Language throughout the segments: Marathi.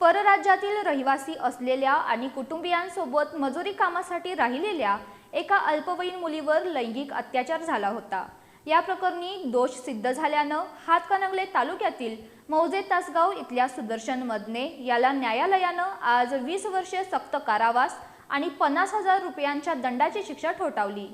परराज्यातील रहिवासी असलेल्या आणि कुटुंबियांसोबत मजुरी कामासाठी राहिलेल्या एका अल्पवयीन मुलीवर लैंगिक अत्याचार झाला होता। या प्रकरणी दोष सिद्ध झाल्यानं हातकणंगले तालुक्यातील मौजे तासगाव इथल्या सुदर्शन मदने याला न्यायालयानं आज 20 वर्षे सक्त कारावास आणि 50,000 रुपयांच्या दंडाची शिक्षा ठोठावली।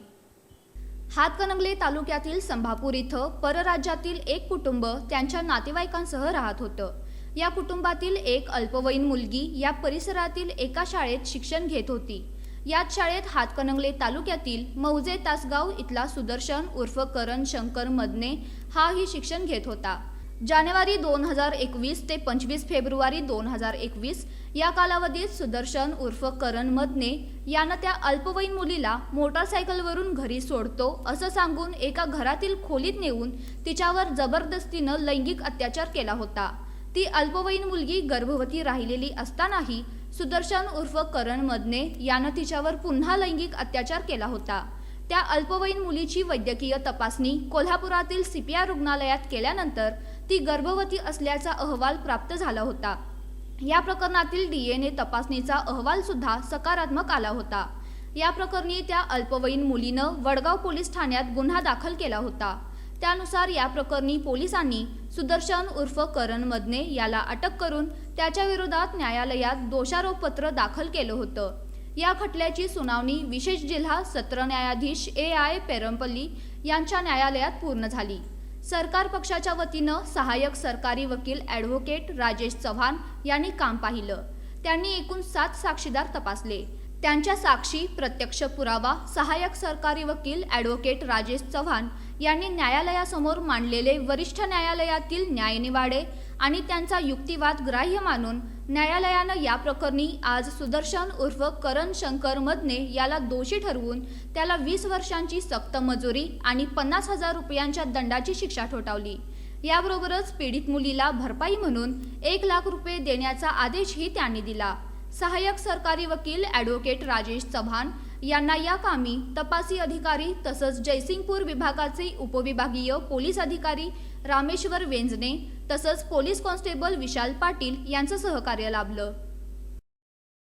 हातकणंगले तालुक्यातील संभापूर इथं परराज्यातील एक कुटुंब त्यांच्या नातेवाईकांसह राहत होतं। या कुटुंबातील एक अल्पवयीन मुलगी या परिसरातील एका शाळेत शिक्षण घेत होती। याच शाळेत हातकणंगले तालुक्यातील मौजे तासगाव इथला सुदर्शन उर्फ करण शंकर मदने हा ही शिक्षण घेत होता। जानेवारी 2021 ते 25 फेब्रुवारी 2021 या कालावधीत सुदर्शन उर्फ करण मदने यानं त्या अल्पवयीन मुलीला मोटारसायकलवरून घरी सोडतो असं सांगून एका घरातील खोलीत नेऊन तिच्यावर जबरदस्तीनं लैंगिक अत्याचार केला होता। ती अल्पवयीन मुलगी गर्भवती राहिलेली असतानाही सुदर्शन उर्फ करण मदने यानं तिच्यावर पुन्हा लैंगिक अत्याचार केला होता। त्या अल्पवयीन मुलीची वैद्यकीय तपासणी कोल्हापुरातील CPR रुग्णालयात केल्यानंतर ती गर्भवती असल्याचा अहवाल प्राप्त झाला होता। या प्रकरणातील DNA तपासणीचा अहवाल सुद्धा सकारात्मक आला होता। या प्रकरणी त्या अल्पवयीन मुलीनं वडगाव पोलीस ठाण्यात गुन्हा दाखल केला होता। त्यानुसार या प्रकरणी पोलिसांनी सुदर्शन उर्फ करण मदने याला अटक करून त्याच्या विरोधात न्यायालयात दोषारोपपत्र दाखल केलं होतं। या खटल्याची सुनावणी विशेष जिल्हा सत्र न्यायाधीश AI पेरंपल्ली यांच्या न्यायालयात पूर्ण झाली। सरकार पक्षाच्या वतीनं सहाय्यक सरकारी वकील ॲडव्होकेट राजेश चव्हाण यांनी काम पाहिलं। त्यांनी एकूण 7 साक्षीदार तपासले। त्यांच्या साक्षी, प्रत्यक्ष पुरावा सहाय्यक सरकारी वकील ॲडव्होकेट राजेश चव्हाण यांनी न्यायालयासमोर मांडलेले वरिष्ठ न्यायालयातील न्यायनिवाडे आणि त्यांचा युक्तिवाद ग्राह्य मानून न्यायालयानं या प्रकरणी आज सुदर्शन उर्फ करण शंकर मदने याला दोषी ठरवून त्याला 20 वर्षांची सक्त मजुरी आणि 50,000 रुपयांच्या दंडाची शिक्षा ठोठावली। याबरोबरच पीडित मुलीला भरपाई म्हणून 1 लाख रुपये देण्याचा आदेशही त्यांनी दिला। सहाय्यक सरकारी वकील ॲडव्होकेट राजेश चव्हाण यांना या कामी तपासी अधिकारी तसंच जयसिंगपूर विभागाचे उपविभागीय पोलीस अधिकारी रामेश्वर वेंजने तसंच पोलीस कॉन्स्टेबल विशाल पाटील यांचं सहकार्य लाभलं।